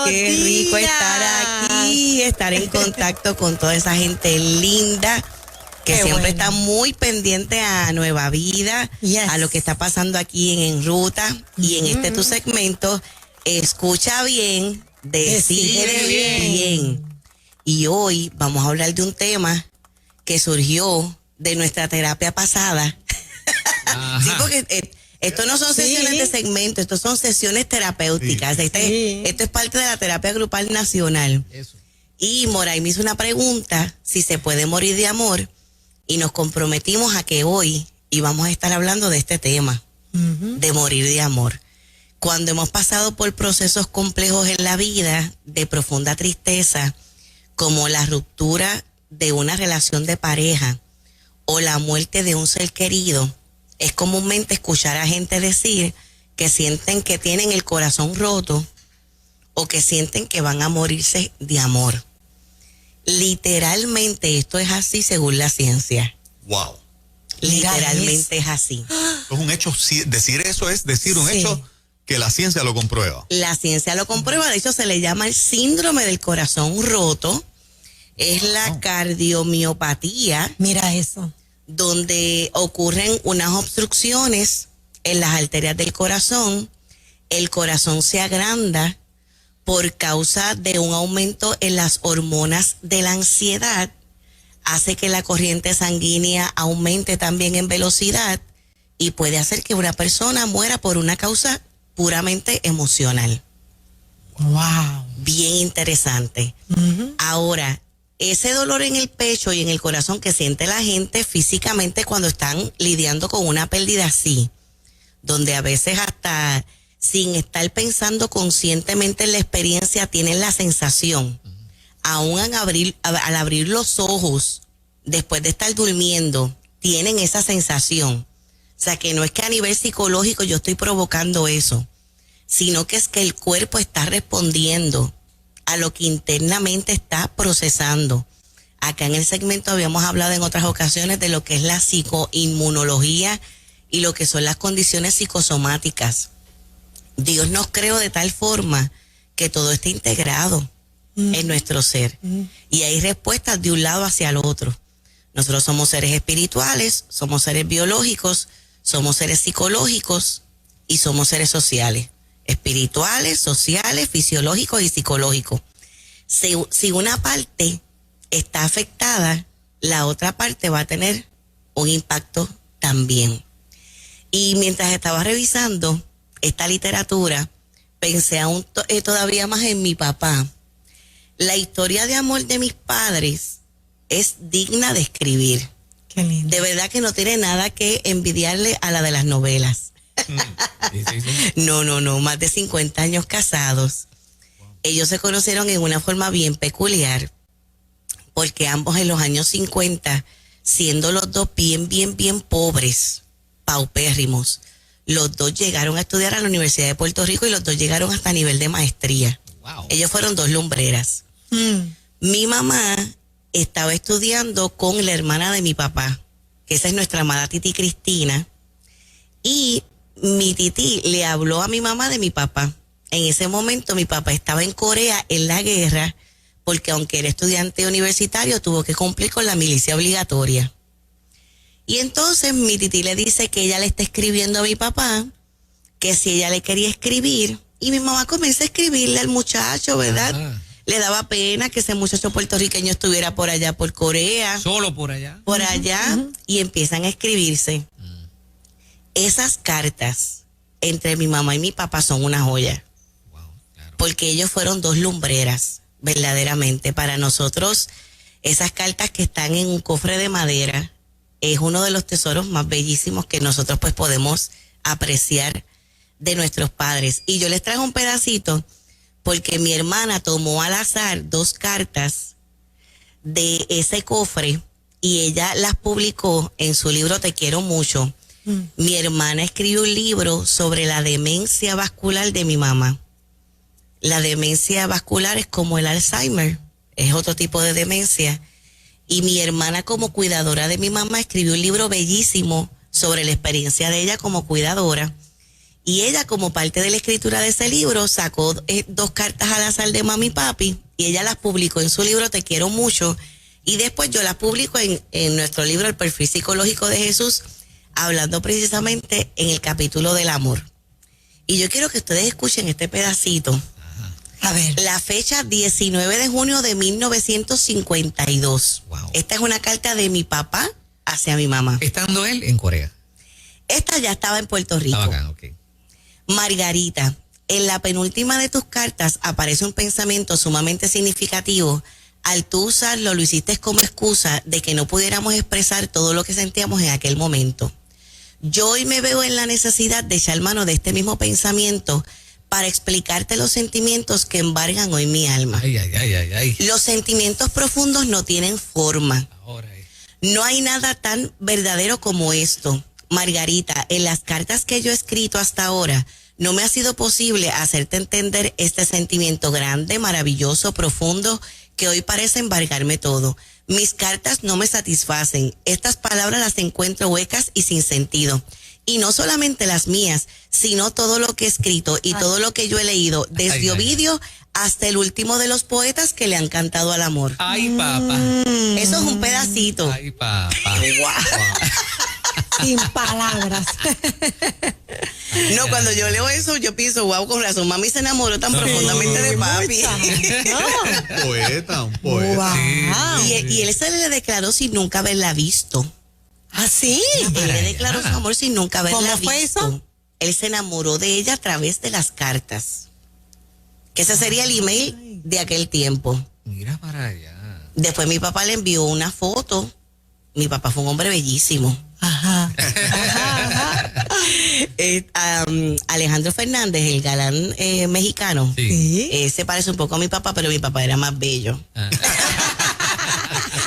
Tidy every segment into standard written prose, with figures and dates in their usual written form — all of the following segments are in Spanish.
Qué días. rico estar aquí, estar en contacto con toda esa gente linda que Qué siempre bueno. está muy pendiente a Nueva Vida, Yes. a lo que está pasando aquí en Ruta. Y en este tu segmento, escucha bien, decide bien. Y hoy vamos a hablar de un tema que surgió de nuestra terapia pasada. Sí, porque esto no son sesiones de segmento, esto son sesiones terapéuticas. Esto es parte de la terapia grupal nacional. Eso. Y Moray me hizo una pregunta, si se puede morir de amor, y nos comprometimos a que hoy íbamos a estar hablando de este tema, de morir de amor. Cuando hemos pasado por procesos complejos en la vida, de profunda tristeza, como la ruptura de una relación de pareja o la muerte de un ser querido, es comúnmente escuchar a gente decir que sienten que tienen el corazón roto o que sienten que van a morirse de amor. Literalmente esto es así según la ciencia. Wow. Literalmente es así. Es un hecho, decir eso es decir un hecho que la ciencia lo comprueba. La ciencia lo comprueba, de hecho se le llama el síndrome del corazón roto. Es la cardiomiopatía. Mira eso. Donde ocurren unas obstrucciones en las arterias del corazón, el corazón se agranda por causa de un aumento en las hormonas de la ansiedad, hace que la corriente sanguínea aumente también en velocidad y puede hacer que una persona muera por una causa puramente emocional. Wow. Bien interesante. Ahora, ese dolor en el pecho y en el corazón que siente la gente físicamente cuando están lidiando con una pérdida así, donde a veces hasta sin estar pensando conscientemente en la experiencia tienen la sensación, aún al abrir los ojos, después de estar durmiendo, tienen esa sensación. O sea, que no es que a nivel psicológico yo estoy provocando eso, sino que es que el cuerpo está respondiendo a lo que internamente está procesando. Acá en el segmento habíamos hablado en otras ocasiones de lo que es la psicoinmunología y lo que son las condiciones psicosomáticas. Dios nos creó de tal forma que todo está integrado en nuestro ser. Y hay respuestas de un lado hacia el otro. Nosotros somos seres espirituales, somos seres biológicos, somos seres psicológicos y somos seres sociales. Espirituales, sociales, fisiológicos y psicológicos. Si una parte está afectada, la otra parte va a tener un impacto también. Y mientras estaba revisando esta literatura, pensé aún todavía más en mi papá. La historia de amor de mis padres es digna de escribir. Qué lindo. De verdad que no tiene nada que envidiarle a la de las novelas. No, más de 50 años casados. Ellos se conocieron en una forma bien peculiar, porque ambos en los años 50, siendo los dos bien pobres, paupérrimos, los dos llegaron a estudiar a la Universidad de Puerto Rico y los dos llegaron hasta nivel de maestría. Wow. Ellos fueron dos lumbreras. Mi mamá estaba estudiando con la hermana de mi papá, que esa es nuestra amada Titi Cristina, y mi titi le habló a mi mamá de mi papá. En ese momento mi papá estaba en Corea en la guerra, porque aunque era estudiante universitario, tuvo que cumplir con la milicia obligatoria. Y entonces mi titi le dice que ella le está escribiendo a mi papá, que si ella le quería escribir, y mi mamá comienza a escribirle al muchacho, ¿verdad? Ajá. Le daba pena que ese muchacho puertorriqueño estuviera por allá, por Corea. Solo por allá. Por allá, y empiezan a escribirse. Esas cartas entre mi mamá y mi papá son una joya. Wow, claro. Porque ellos fueron dos lumbreras, verdaderamente. Para nosotros, esas cartas que están en un cofre de madera es uno de los tesoros más bellísimos que nosotros pues podemos apreciar de nuestros padres. Y yo les traje un pedacito porque mi hermana tomó al azar dos cartas de ese cofre y ella las publicó en su libro Te Quiero Mucho. Mi hermana escribió un libro sobre la demencia vascular de mi mamá. La demencia vascular es como el Alzheimer, es otro tipo de demencia. Y mi hermana, como cuidadora de mi mamá, escribió un libro bellísimo sobre la experiencia de ella como cuidadora. Y ella, como parte de la escritura de ese libro, sacó 2 cartas al azar de mami y papi, y ella las publicó en su libro Te quiero mucho, y después yo las publico en nuestro libro El perfil psicológico de Jesús, hablando precisamente en el capítulo del amor. Y yo quiero que ustedes escuchen este pedacito. A ver. La fecha 19 de junio de 1952. Wow. Esta es una carta de mi papá hacia mi mamá. Estando él en Corea. Esta ya estaba en Puerto Rico. Estaba acá, ok. Margarita, en la penúltima de tus cartas aparece un pensamiento sumamente significativo. Al tú usarlo, lo hiciste como excusa de que no pudiéramos expresar todo lo que sentíamos en aquel momento. Yo hoy me veo en la necesidad de echar mano de este mismo pensamiento para explicarte los sentimientos que embargan hoy mi alma. Ay. Los sentimientos profundos no tienen forma. Ahora No hay nada tan verdadero como esto. Margarita, en las cartas que yo he escrito hasta ahora, no me ha sido posible hacerte entender este sentimiento grande, maravilloso, profundo, que hoy parece embargarme todo. Mis cartas no me satisfacen. Estas palabras las encuentro huecas y sin sentido. Y no solamente las mías, sino todo lo que he escrito y todo lo que yo he leído, desde Ovidio hasta el último de los poetas que le han cantado al amor. Ay, papá. Eso es un pedacito. Ay, papá. Sin palabras. No, cuando yo leo eso, yo pienso, wow, con razón, mami se enamoró tan profundamente de papi. Un poeta. Wow. Y él se le declaró sin nunca haberla visto. ¿Ah, sí? Él le declaró su amor sin nunca haberla ¿Cómo visto. fue eso? Él se enamoró de ella a través de las cartas. Que ese sería el email de aquel tiempo. Mira para allá. Después mi papá le envió una foto. Mi papá fue un hombre bellísimo. Ajá. Alejandro Fernández, el galán mexicano, Sí. se parece un poco a mi papá, pero mi papá era más bello. Ah.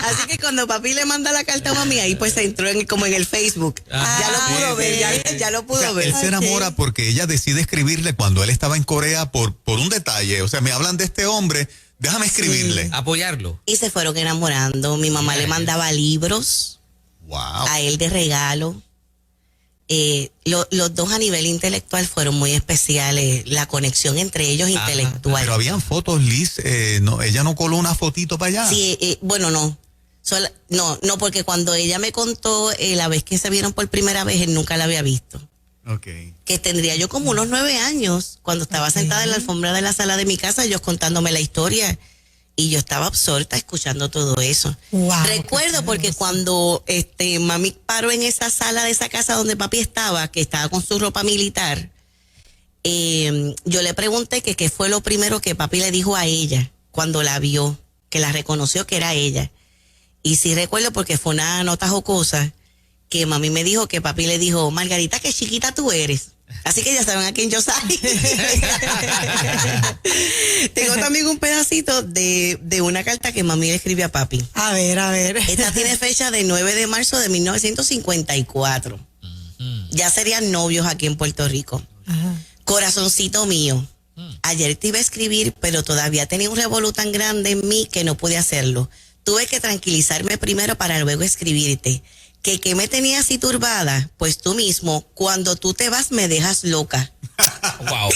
Así que cuando papi le manda la carta a mami, ahí pues se entró como en el Facebook. Ya lo pudo ver, ya lo pudo ver. Él se enamora porque ella decide escribirle cuando él estaba en Corea por un detalle. O sea, me hablan de este hombre, déjame escribirle. Apoyarlo. Y se fueron enamorando. Mi mamá le mandaba libros Wow. a él de regalo. Los dos a nivel intelectual fueron muy especiales. La conexión entre ellos intelectual. Pero habían fotos, Liz. No, ella no coló una fotito para allá. Sí, bueno, no. No, porque cuando ella me contó la vez que se vieron por primera vez, él nunca la había visto. Okay. Que tendría yo como unos 9 años, cuando estaba sentada en la alfombra de la sala de mi casa, ellos contándome la historia, y yo estaba absorta escuchando todo eso. Wow, Recuerdo porque cuando mami paró en esa sala de esa casa donde papi estaba, que estaba con su ropa militar, yo le pregunté que qué fue lo primero que papi le dijo a ella cuando la vio, que la reconoció que era ella. Y sí recuerdo porque fue una nota jocosa que mami me dijo que papi le dijo, Margarita, qué chiquita tú eres. Así que ya saben a quién yo soy. Tengo también un pedacito de una carta que mami le escribió a papi. A ver. Esta tiene fecha de 9 de marzo de 1954. Ya serían novios aquí en Puerto Rico. Ajá. Corazoncito mío, ayer te iba a escribir, pero todavía tenía un revolú tan grande en mí que no pude hacerlo. Tuve que tranquilizarme primero para luego escribirte. ¿Qué me tenía así turbada? Pues tú mismo, cuando tú te vas me dejas loca. Wow.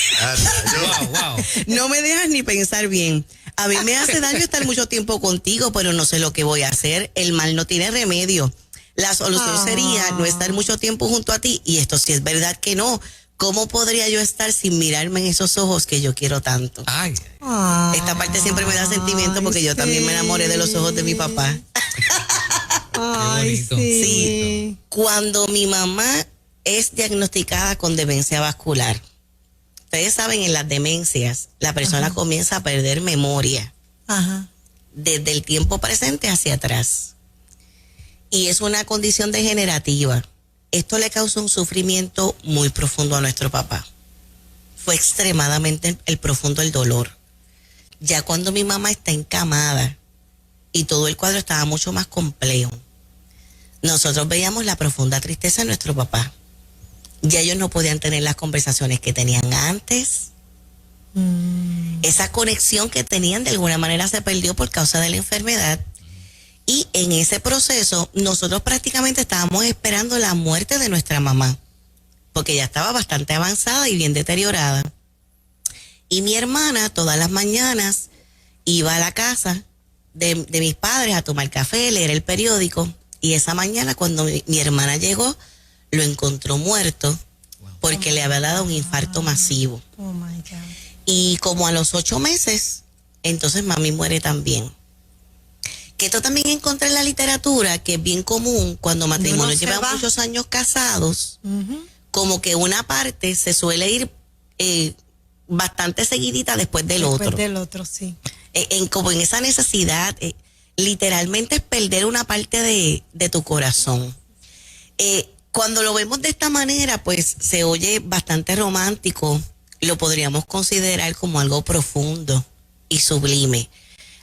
Wow. No me dejas ni pensar bien. A mí me hace daño estar mucho tiempo contigo, pero no sé lo que voy a hacer. El mal no tiene remedio. La solución sería no estar mucho tiempo junto a ti, y esto sí es verdad que no. ¿Cómo podría yo estar sin mirarme en esos ojos que yo quiero tanto? Ay. Esta parte siempre me da sentimiento porque yo también me enamoré de los ojos de mi papá. Ay, bonito. Sí. Cuando mi mamá es diagnosticada con demencia vascular, ustedes saben, en las demencias, la persona comienza a perder memoria Ajá. desde el tiempo presente hacia atrás. Y es una condición degenerativa. Esto le causó un sufrimiento muy profundo a nuestro papá. Fue extremadamente el profundo el dolor. Ya cuando mi mamá está encamada y todo el cuadro estaba mucho más complejo, nosotros veíamos la profunda tristeza de nuestro papá. Ya ellos no podían tener las conversaciones que tenían antes. Esa conexión que tenían de alguna manera se perdió por causa de la enfermedad. Y en ese proceso nosotros prácticamente estábamos esperando la muerte de nuestra mamá. porque ya estaba bastante avanzada y bien deteriorada. Y mi hermana todas las mañanas iba a la casa de mis padres a tomar café, leer el periódico, y esa mañana cuando mi hermana llegó, lo encontró muerto porque le había dado un infarto masivo. Oh my God. Y como a los 8 meses, entonces mami muere también. Que esto también encontré en la literatura, que es bien común cuando matrimonios se llevan va. muchos años casados, como que una parte se suele ir bastante seguidita después del Después otro. del otro, sí. Como en esa necesidad, literalmente es perder una parte de tu corazón. Cuando lo vemos de esta manera, pues se oye bastante romántico, lo podríamos considerar como algo profundo y sublime.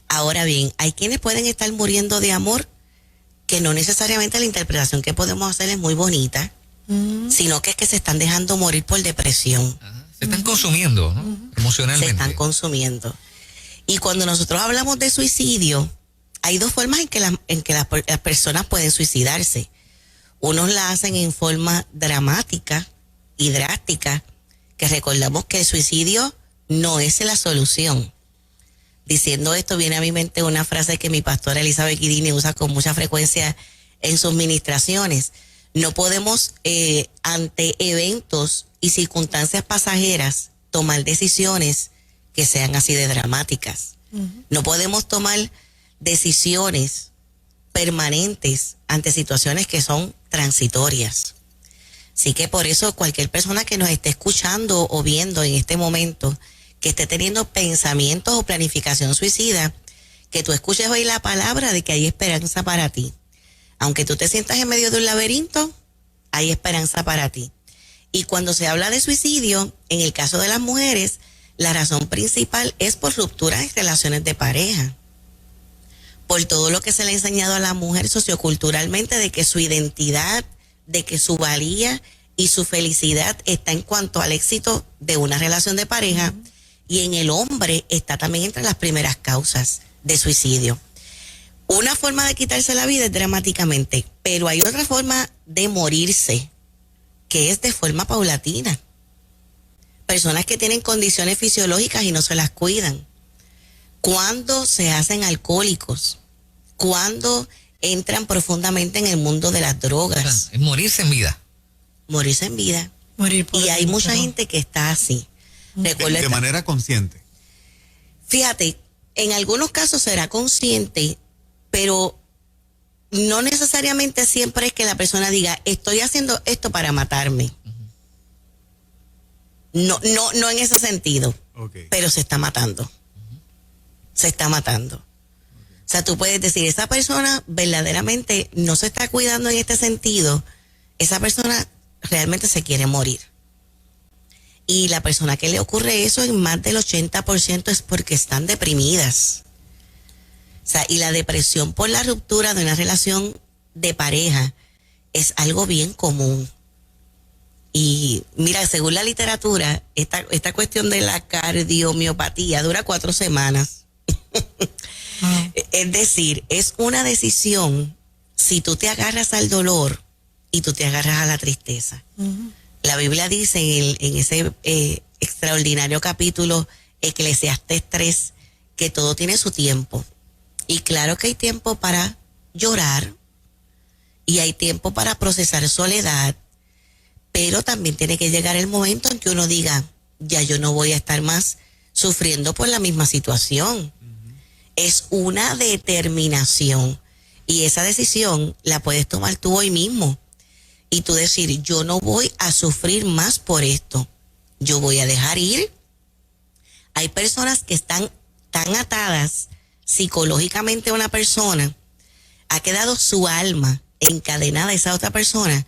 Ahora bien, hay quienes pueden estar muriendo de amor, que no necesariamente la interpretación que podemos hacer es muy bonita, sino que es que se están dejando morir por depresión. Ajá. Se están consumiendo, ¿no? Se Emocionalmente. están consumiendo. Y cuando nosotros hablamos de suicidio, hay dos formas en que las personas pueden suicidarse. Unos la hacen en forma dramática y drástica, que recordamos que el suicidio no es la solución. Diciendo esto viene a mi mente una frase que mi pastora Elizabeth Guidini usa con mucha frecuencia en sus ministraciones. No podemos, ante eventos y circunstancias pasajeras, tomar decisiones que sean así de dramáticas. No podemos tomar decisiones permanentes ante situaciones que son transitorias. Así que por eso cualquier persona que nos esté escuchando o viendo en este momento, que esté teniendo pensamientos o planificación suicida, que tú escuches hoy la palabra de que hay esperanza para ti. Aunque tú te sientas en medio de un laberinto, hay esperanza para ti. Y cuando se habla de suicidio, en el caso de las mujeres, la razón principal es por ruptura en relaciones de pareja. Por todo lo que se le ha enseñado a la mujer socioculturalmente de que su identidad, de que su valía y su felicidad está en cuanto al éxito de una relación de pareja, y en el hombre está también entre las primeras causas de suicidio. Una forma de quitarse la vida es dramáticamente, pero hay otra forma de morirse, que es de forma paulatina. Personas que tienen condiciones fisiológicas y no se las cuidan. Cuando se hacen alcohólicos, cuando entran profundamente en el mundo de las drogas. Es morirse en vida. Morirse en vida. Morir por Y hay dentro. mucha gente que está así. Recuerda, De manera consciente. fíjate, en algunos casos será consciente, pero no necesariamente siempre es que la persona diga, estoy haciendo esto para matarme. No en ese sentido, Okay. pero se está matando. Se está matando. O sea, tú puedes decir, esa persona verdaderamente no se está cuidando en este sentido, esa persona realmente se quiere morir. Y la persona que le ocurre eso en más del 80% es porque están deprimidas. O sea, y la depresión por la ruptura de una relación de pareja es algo bien común. Y mira, según la literatura, esta cuestión de la cardiomiopatía dura 4 semanas. Es decir, es una decisión si tú te agarras al dolor y tú te agarras a la tristeza. La Biblia dice en ese extraordinario capítulo Eclesiastés 3 que todo tiene su tiempo. Y claro que hay tiempo para llorar y hay tiempo para procesar soledad, pero también tiene que llegar el momento en que uno diga, ya yo no voy a estar más sufriendo por la misma situación. Es una determinación y esa decisión la puedes tomar tú hoy mismo y tú decir, yo no voy a sufrir más por esto, yo voy a dejar ir. Hay personas que están tan atadas psicológicamente a una persona, ha quedado su alma encadenada a esa otra persona,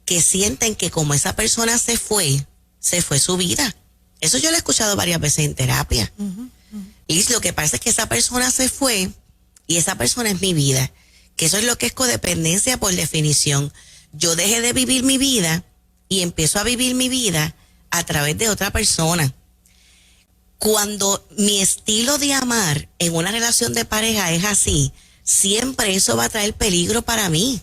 que sienten que como esa persona se fue su vida. Eso yo lo he escuchado varias veces en terapia. Y lo que pasa es que esa persona se fue y esa persona es mi vida. Que eso es lo que es codependencia por definición. Yo dejé de vivir mi vida y empiezo a vivir mi vida a través de otra persona. Cuando mi estilo de amar en una relación de pareja es así, siempre eso va a traer peligro para mí.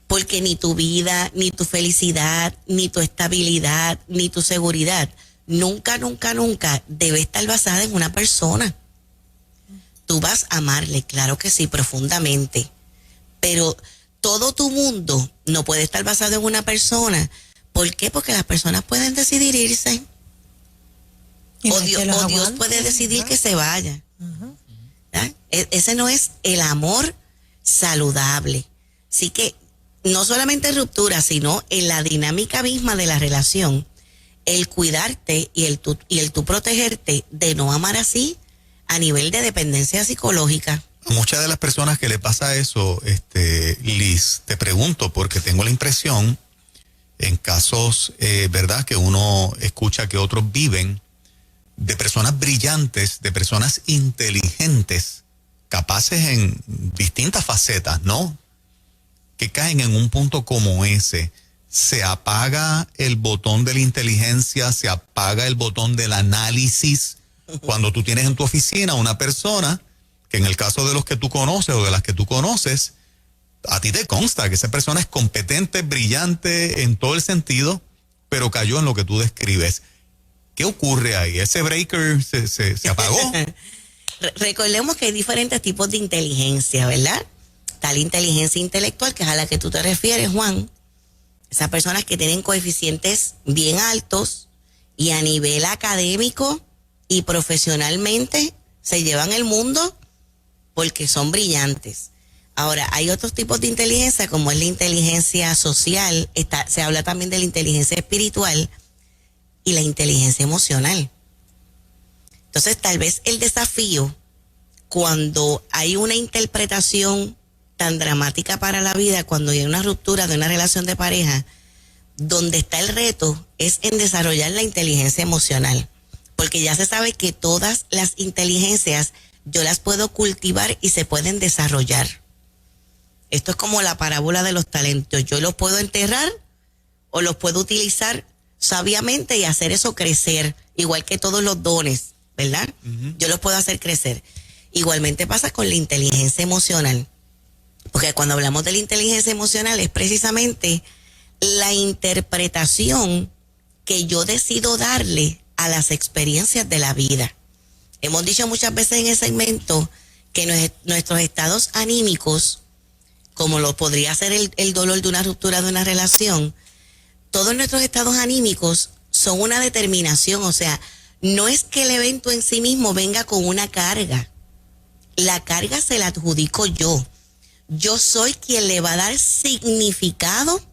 porque ni tu vida, ni tu felicidad, ni tu estabilidad, ni tu seguridad, nunca, nunca, nunca debe estar basada en una persona. Tú vas a amarle, claro que sí, profundamente, pero todo tu mundo no puede estar basado en una persona. ¿Por qué? Porque las personas pueden decidir irse. O Dios puede decidir que se vaya. Ese no es el amor saludable. Así que no solamente en ruptura, sino en la dinámica misma de la relación, el cuidarte y el tú protegerte de no amar así a nivel de dependencia psicológica. A muchas de las personas que le pasa eso, Liz, te pregunto, porque tengo la impresión, en casos, ¿verdad?, que uno escucha que otros viven, de personas brillantes, de personas inteligentes, capaces en distintas facetas, ¿no?, que caen en un punto como ese. Se apaga el botón de la inteligencia, se apaga el botón del análisis. Cuando tú tienes en tu oficina una persona que, en el caso de los que tú conoces o de las que tú conoces, a ti te consta que esa persona es competente, brillante en todo el sentido, pero cayó en lo que tú describes. ¿Qué ocurre ahí? ¿Ese breaker se apagó? Recordemos que hay diferentes tipos de inteligencia, ¿verdad? Está la inteligencia intelectual, que es a la que tú te refieres, Juan. Esas personas que tienen coeficientes bien altos y a nivel académico y profesionalmente se llevan el mundo porque son brillantes. Ahora, hay otros tipos de inteligencia, como es la inteligencia social, se habla también de la inteligencia espiritual y la inteligencia emocional. Entonces, tal vez el desafío, cuando hay una interpretación tan dramática para la vida, cuando hay una ruptura de una relación de pareja, donde está el reto es en desarrollar la inteligencia emocional, porque ya se sabe que todas las inteligencias yo las puedo cultivar y se pueden desarrollar. Esto es como la parábola de los talentos. Yo los puedo enterrar o los puedo utilizar sabiamente y hacer eso crecer, igual que todos los dones, ¿verdad? Yo los puedo hacer crecer. Igualmente pasa con la inteligencia emocional, porque cuando hablamos de la inteligencia emocional es precisamente la interpretación que yo decido darle a las experiencias de la vida. Hemos dicho muchas veces en el segmento que nuestros estados anímicos, como lo podría ser el dolor de una ruptura de una relación, todos nuestros estados anímicos son una determinación. O sea, no es que el evento en sí mismo venga con una carga. La carga se la adjudico yo. Yo soy quien le va a dar significado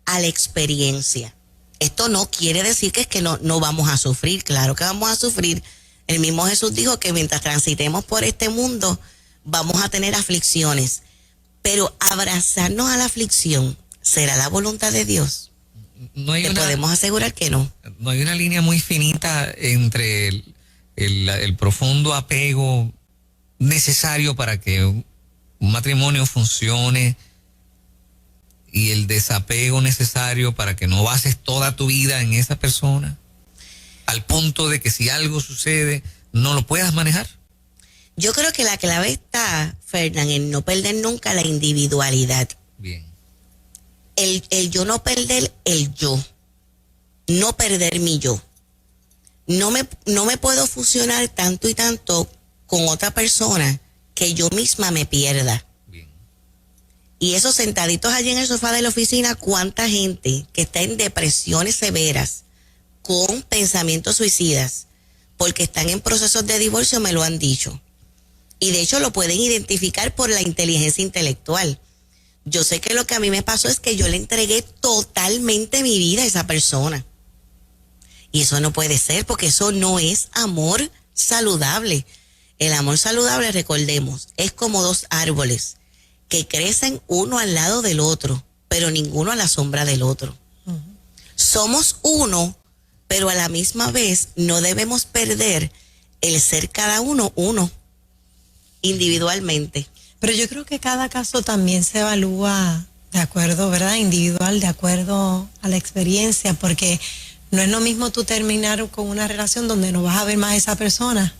a la experiencia. Esto no quiere decir que es que no vamos a sufrir. Claro que vamos a sufrir. El mismo Jesús dijo que mientras transitemos por este mundo vamos a tener aflicciones. Pero abrazarnos a la aflicción, ¿será la voluntad de Dios? Te podemos asegurar que no. No hay una línea muy finita entre el profundo apego necesario para que un matrimonio funcione y el desapego necesario para que no bases toda tu vida en esa persona, al punto de que si algo sucede no lo puedas manejar. Yo creo que la clave está, Fernán, en no perder nunca la individualidad. Bien. El yo no perder el yo. No perder mi yo. No me puedo fusionar tanto y tanto con otra persona que yo misma me pierda. Bien. Y esos sentaditos allí en el sofá de la oficina, cuánta gente que está en depresiones severas, con pensamientos suicidas, porque están en procesos de divorcio, me lo han dicho. Y de hecho lo pueden identificar por la inteligencia intelectual. Yo sé que lo que a mí me pasó es que yo le entregué totalmente mi vida a esa persona. Y eso no puede ser, porque eso no es amor saludable. El amor saludable, recordemos, es como dos árboles que crecen uno al lado del otro, pero ninguno a la sombra del otro. Somos uno, pero a la misma vez no debemos perder el ser cada uno individualmente. Pero yo creo que cada caso también se evalúa de acuerdo, ¿verdad? Individual, de acuerdo a la experiencia, porque no es lo mismo tú terminar con una relación donde no vas a ver más a esa persona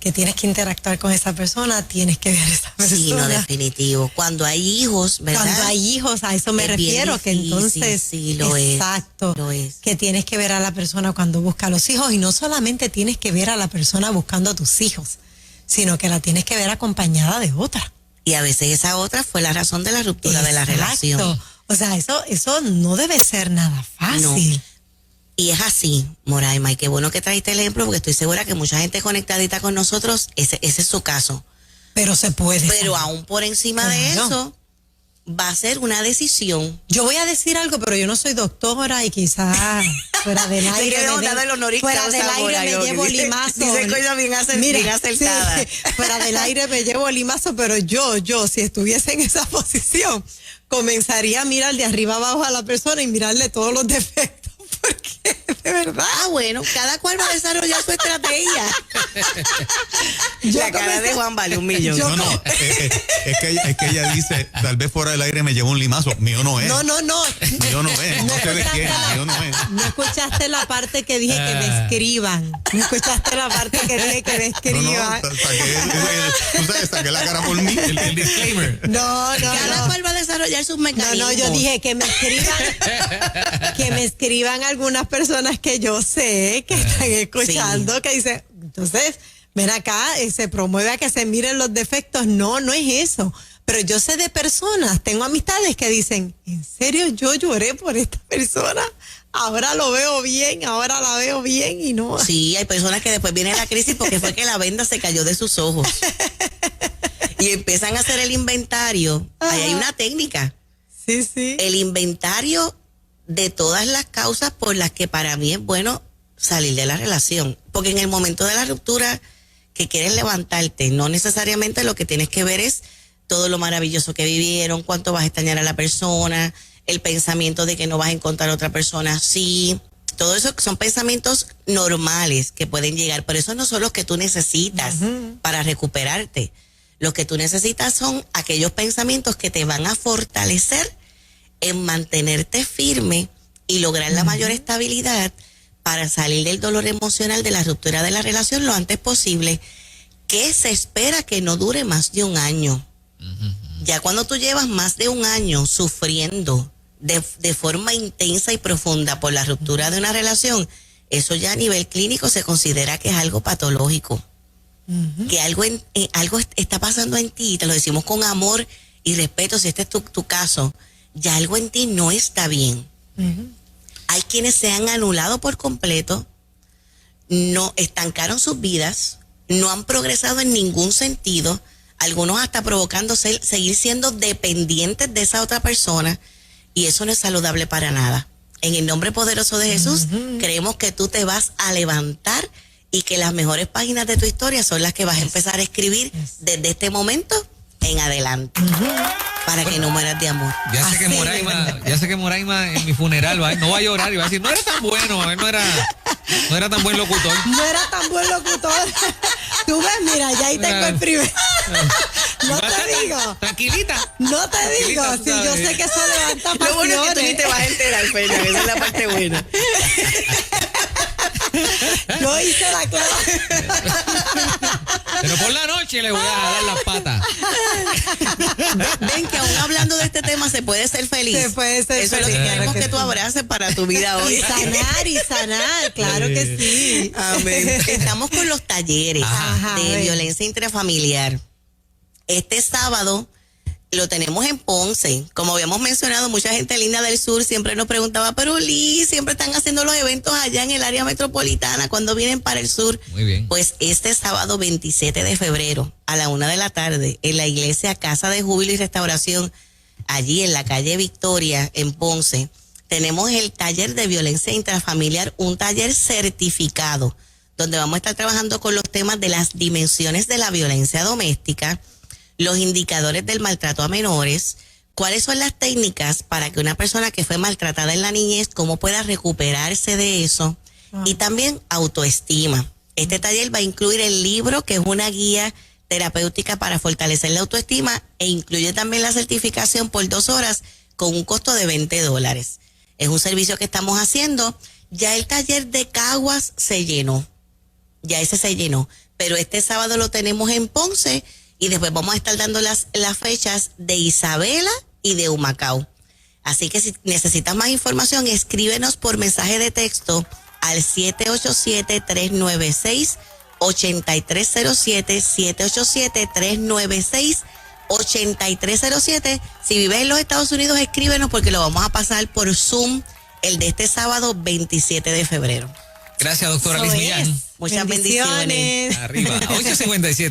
que tienes que interactuar con esa persona, tienes que ver a esa persona. Sí, no, definitivo. Cuando hay hijos, ¿verdad? Cuando hay hijos, a eso me Es bien refiero, que difícil, entonces, sí, lo es, exacto, lo es. que tienes que ver a la persona cuando busca a los hijos, y no solamente tienes que ver a la persona buscando a tus hijos, sino que la tienes que ver acompañada de otra. Y a veces esa otra fue la razón de la ruptura de la relación. O sea, eso no debe ser nada fácil. No. Y es así, Moraima, y qué bueno que trajiste el ejemplo, porque estoy segura que mucha gente conectadita con nosotros, ese es su caso. Pero se puede. Pero aún por encima de eso, va a ser una decisión. Yo voy a decir algo, pero yo no soy doctora y quizás fuera del aire me llevo limazo. Dice cosas bien acertadas. Sí, fuera del aire me llevo limazo, pero yo, si estuviese en esa posición, comenzaría a mirar de arriba abajo a la persona y mirarle todos los defectos. Porque, de verdad. Ah, bueno, cada cual va a desarrollar su estrategia. La cara de Juan vale $1 millón. No, es que ella dice, tal vez fuera del aire me llevo un limazo. Mío no es. No. Mío no es. No sé de quién. Mío no es. No escuchaste la parte que dije que me escriban. No escuchaste la parte que dije que me escriban. Saqué la cara por mí. El disclaimer. Cada cual va a desarrollar sus mecanismos. No, yo dije que me escriban algunas personas que yo sé que están escuchando, que dicen, entonces, ven acá, se promueve a que se miren los defectos. No es eso. Pero yo sé de personas, tengo amistades que dicen, ¿en serio yo lloré por esta persona? Ahora lo veo bien, ahora la veo bien y no. Sí, hay personas que después viene la crisis porque fue que la venda se cayó de sus ojos. Y empiezan a hacer el inventario. Ahí hay una técnica. Sí. El inventario de todas las causas por las que para mí es bueno salir de la relación. Porque en el momento de la ruptura que quieres levantarte, no necesariamente lo que tienes que ver es todo lo maravilloso que vivieron, cuánto vas a extrañar a la persona, el pensamiento de que no vas a encontrar otra persona así. Todo eso son pensamientos normales que pueden llegar, pero esos no son los que tú necesitas para recuperarte. Los que tú necesitas son aquellos pensamientos que te van a fortalecer en mantenerte firme y lograr la mayor estabilidad para salir del dolor emocional de la ruptura de la relación lo antes posible, que se espera que no dure más de 1 año. Ya cuando tú llevas más de 1 año sufriendo de forma intensa y profunda por la ruptura de una relación, eso ya a nivel clínico se considera que es algo patológico. Que algo está pasando en ti, te lo decimos con amor y respeto, si este es tu caso, ya algo en ti no está bien. Hay quienes se han anulado por completo, no estancaron sus vidas, no han progresado en ningún sentido, algunos hasta provocando seguir siendo dependientes de esa otra persona, y eso no es saludable para nada. En el nombre poderoso de Jesús, creemos que tú te vas a levantar y que las mejores páginas de tu historia son las que vas a empezar a escribir desde este momento en adelante. Para que no mueras de amor. Ya sé que Moraima en mi funeral no va a llorar y va a decir, no era tan bueno, él no era tan buen locutor. No era tan buen locutor. Tú ves, mira, ya ahí tengo el primero. No te digo. Tranquilita. No te digo. Si yo sé que se levanta pasiones. Lo bueno es que tú ni te vas a enterar, Feña, esa es la parte buena. Yo hice la clave. Pero por la noche le voy a dar las patas. Ven que aún hablando de este tema se puede ser feliz. Se puede ser Eso feliz. es lo que queremos que tú abraces para tu vida hoy. Y sanar, claro que sí. Amén. Estamos con los talleres Ajá, de violencia intrafamiliar. Este sábado lo tenemos en Ponce. Como habíamos mencionado, mucha gente linda del sur siempre nos preguntaba, pero Liz, siempre están haciendo los eventos allá en el área metropolitana, cuando vienen para el sur. Muy bien. Pues este sábado 27 de febrero a la 1 de la tarde en la iglesia Casa de Júbilo y Restauración, allí en la calle Victoria, en Ponce, tenemos el taller de violencia intrafamiliar, un taller certificado, donde vamos a estar trabajando con los temas de las dimensiones de la violencia doméstica, los indicadores del maltrato a menores, cuáles son las técnicas para que una persona que fue maltratada en la niñez, cómo pueda recuperarse de eso, y también autoestima. Este taller va a incluir el libro, que es una guía terapéutica para fortalecer la autoestima, e incluye también la certificación por 2 horas con un costo de $20. Es un servicio que estamos haciendo. Ya el taller de Caguas se llenó. ya ese se llenó. Pero este sábado lo tenemos en Ponce y después vamos a estar dando las fechas de Isabela y de Humacao. Así que si necesitas más información, escríbenos por mensaje de texto al 787-396-8307, 787-396-8307. Si vives en los Estados Unidos, escríbenos porque lo vamos a pasar por Zoom el de este sábado 27 de febrero. Gracias, doctora Eso Liz es. Millán. Muchas bendiciones. Arriba, 8:57.